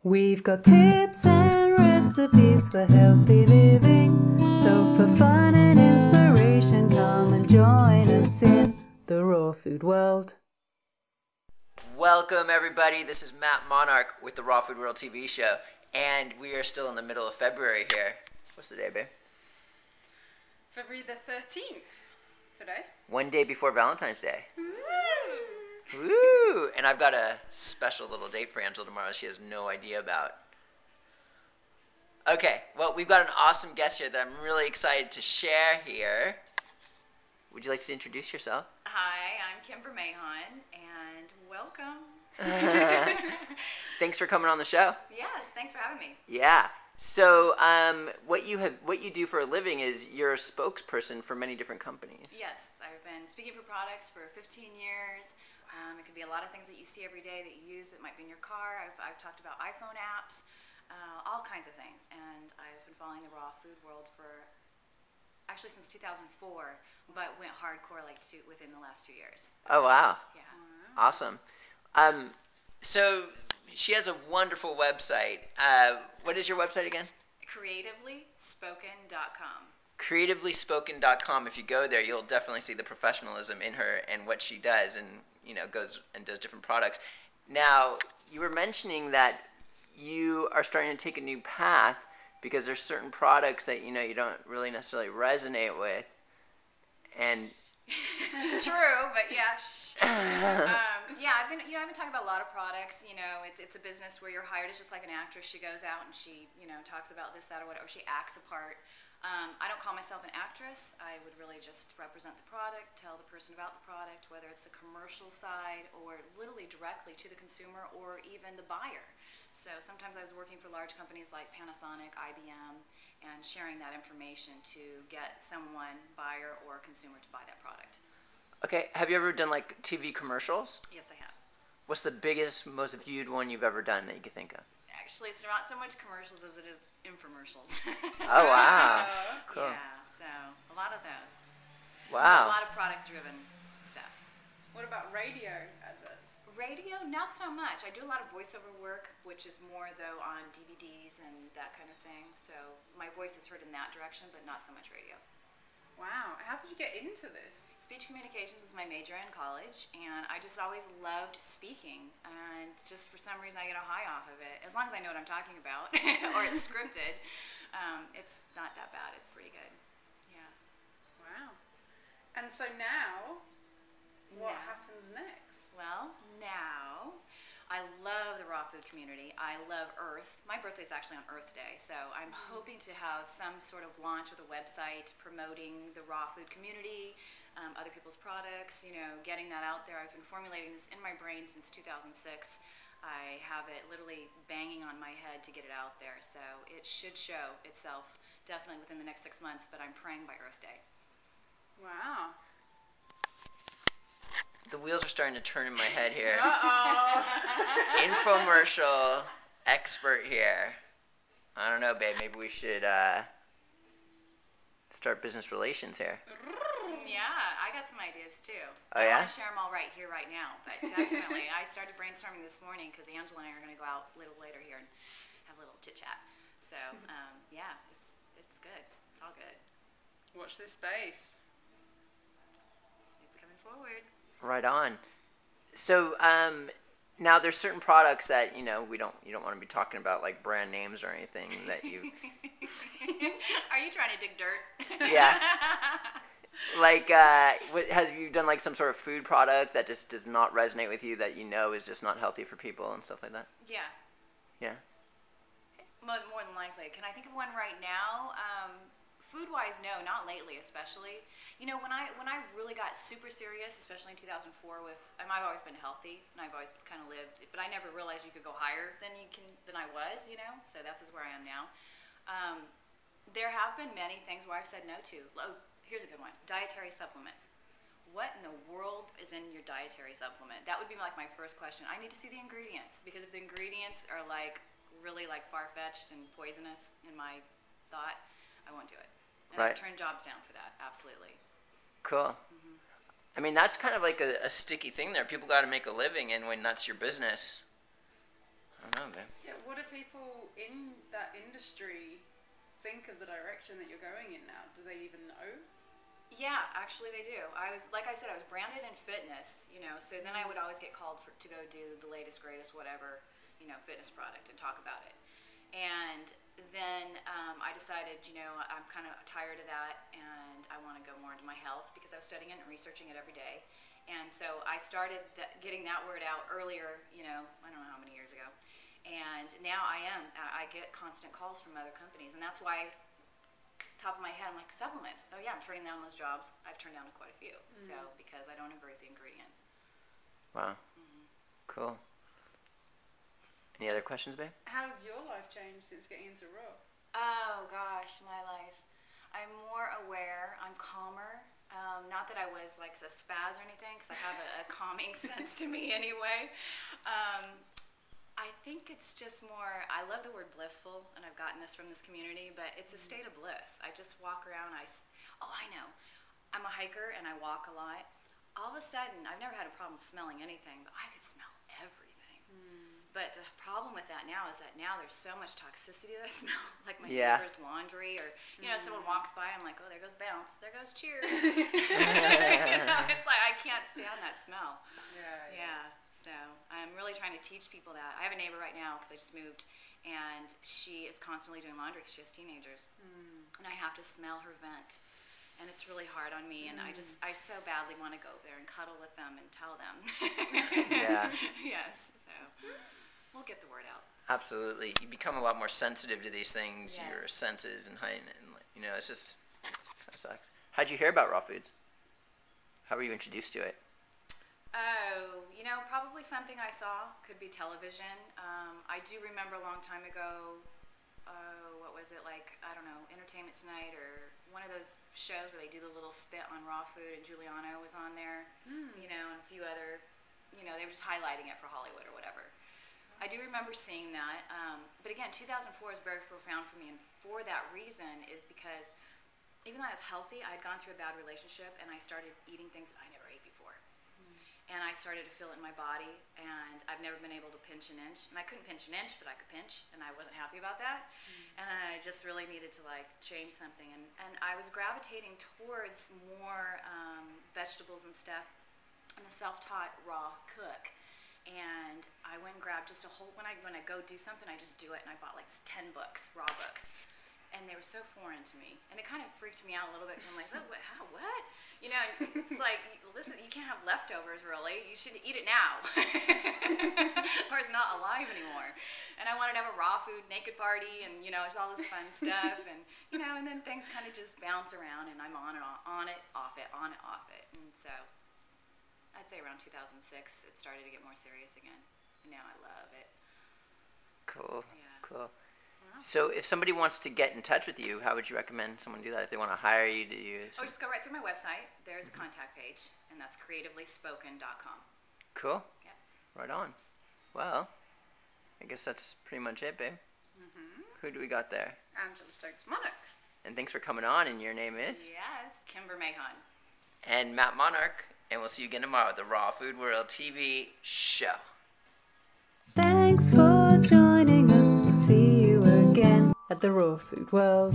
We've got tips and recipes for healthy living. So for fun and inspiration, come and join us in the raw food world. Welcome everybody, this is Matt Monarch with the Raw Food World TV show, and we are still in the middle of February here. What's the day, babe? February the 13th today. One day before Valentine's Day. Woo! Woo! And I've got a special little date for Angela tomorrow she has no idea about. Okay, well, we've got an awesome guest here that I'm really excited to share here. Would you like to introduce yourself? Hi, I'm Kimber Mahon, and welcome. Thanks for coming on the show. Yes, thanks for having me. Yeah. So, what you do for a living is you're a spokesperson for many different companies. Yes, I've been speaking for products for 15 years. It could be a lot of things that you see every day that you use that might be in your car. I've talked about iPhone apps, all kinds of things. And I've been following the raw food world for actually since 2004, but went hardcore within the last 2 years. Oh, wow. Yeah. Awesome. So she has a wonderful website. What is your website again? CreativelySpoken.com. Creativelyspoken.com. If you go there, you'll definitely see the professionalism in her and what she does, and goes and does different products. Now, you were mentioning that you are starting to take a new path because there's certain products that you don't really necessarily resonate with, and True, but yeah. I've been talking about a lot of products. It's a business where you're hired as just like an actress. She goes out and she talks about this, that, or whatever. She acts a part. I don't call myself an actress. I would really just represent the product, tell the person about the product, whether it's the commercial side or literally directly to the consumer or even the buyer. So sometimes I was working for large companies like Panasonic, IBM, and sharing that information to get someone, buyer or consumer, to buy that product. Okay, have you ever done like TV commercials? Yes, I have. What's the biggest, most viewed one you've ever done that you could think of? Actually, it's not so much commercials as it is infomercials. Oh, wow. Cool. Yeah, so a lot of those. Wow. So a lot of product-driven stuff. What about radio adverts? Radio, not so much. I do a lot of voiceover work, which is more, though, on DVDs and that kind of thing. So my voice is heard in that direction, but not so much radio. Wow, how did you get into this? Speech communications was my major in college, and I just always loved speaking. And just for some reason, I get a high off of it. As long as I know what I'm talking about, or it's scripted, it's not that bad. It's pretty good. Yeah. Wow. And so now, what happens next? Well, now, I love the raw food community. I love Earth. My birthday is actually on Earth Day, so I'm hoping to have some sort of launch with a website promoting the raw food community, other people's products, getting that out there. I've been formulating this in my brain since 2006. I have it literally banging on my head to get it out there, so it should show itself definitely within the next 6 months, but I'm praying by Earth Day. Wow. The wheels are starting to turn in my head here. Uh-oh. Infomercial expert here. I don't know, babe. Maybe we should start business relations here. Yeah, I got some ideas too. Oh, I yeah? don't want to share them all right here, right now, but definitely. I started brainstorming this morning because Angela and I are going to go out a little later here and have a little chit chat. So, yeah, it's good. It's all good. Watch this space. It's coming forward. Right on. So now there's certain products that you don't want to be talking about, like brand names or anything that you. Are you trying to dig dirt? Yeah. Like, have you done like some sort of food product that just does not resonate with you, that is just not healthy for people and stuff like that? Yeah. Yeah. More than likely. Can I think of one right now? Food-wise, no, not lately, especially. When I really got super serious, especially in 2004 I've always been healthy, and I've always kind of lived, but I never realized you could go higher than I was, so that's just where I am now. There have been many things where I've said no to. Oh, here's a good one. Dietary supplements. What in the world is in your dietary supplement? That would be like my first question. I need to see the ingredients, because if the ingredients are really far-fetched and poisonous in my thought, I won't do it. And Right. I've turned jobs down for that, absolutely. Cool. I mean, that's kind of like a sticky thing there. People got to make a living, and when that's your business, I don't know, man. Yeah, what do people in that industry think of the direction that you're going in now? Do they even know? Yeah, actually they do. I was, like I said, I was branded in fitness, you know, so then I would always get called to go do the latest, greatest, whatever, you know, fitness product and talk about it. And then I decided, you know, I'm kind of tired of that and I want to go more into my health because I was studying it and researching it every day. And so I started getting that word out earlier, you know, I don't know how many years ago. And now I get constant calls from other companies, and that's why, top of my head, I'm like, supplements. Oh yeah, I'm turning down those jobs. I've turned down quite a few, so because I don't agree with the ingredients. Wow. Cool. Any other questions, babe? How has your life changed since getting into Raw? Oh gosh, my life. I'm more aware. I'm calmer. Not that I was like a spaz or anything, because I have a calming sense to me anyway. I think it's just more, I love the word blissful, and I've gotten this from this community, but it's a state of bliss. I just walk around, I know. I'm a hiker and I walk a lot. All of a sudden, I've never had a problem smelling anything, but I could smell everything. But the problem with that now is that now there's so much toxicity that I smell, like my neighbor's laundry, or, you know, someone walks by, I'm like, oh, there goes Bounce, there goes Cheers. You know, it's like, I can't stand that smell. Yeah. So I'm really trying to teach people that. I have a neighbor right now because I just moved, and she is constantly doing laundry because she has teenagers, and I have to smell her vent, and it's really hard on me. And I so badly want to go there and cuddle with them and tell them. Yeah. Yes. So we'll get the word out. Absolutely. You become a lot more sensitive to these things, Yes. your senses and heighten, and you know, it's just, that sucks. How'd you hear about Raw Foods? How were you introduced to it? Oh, you know, probably something I saw. Could be television. I do remember a long time ago, what was it, like, I don't know, Entertainment Tonight, or one of those shows where they do the little spit on raw food, and Giuliano was on there, you know, and a few other, you know, they were just highlighting it for Hollywood or whatever. I do remember seeing that, but again, 2004 is very profound for me, and for that reason is because even though I was healthy, I had gone through a bad relationship, and I started eating things that I never ate before. And I started to feel it in my body, and I've never been able to pinch an inch. And I couldn't pinch an inch, but I could pinch, and I wasn't happy about that. And I just really needed to, like, change something. And I was gravitating towards more vegetables and stuff. I'm a self-taught raw cook. And I went and grabbed just a whole, when I go do something, I just do it. And I bought, like, 10 books, raw books. And they were so foreign to me. And it kind of freaked me out a little bit. I'm like, what? What? You know, it's like, listen, you can't have leftovers, really. You should eat it now. Or it's not alive anymore. And I wanted to have a raw food naked party, and, you know, it's all this fun stuff. And, you know, and then things kind of just bounce around, and I'm on it, off it, on it, off it. And so I'd say around 2006, it started to get more serious again. And now I love it. Cool. Yeah. Cool. So if somebody wants to get in touch with you, how would you recommend someone do that? If they want to hire you, do you? Oh, just go right through my website. There's a contact page, and that's creativelyspoken.com. Cool. Yeah. Right on. Well, I guess that's pretty much it, babe. Who do we got there? Angela Stokes Monarch. And thanks for coming on, and your name is? Yes, Kimber Mahon. And Matt Monarch, and we'll see you again tomorrow at the Raw Food World TV show. Thanks for joining us. We'll see you again at the Raw Food World.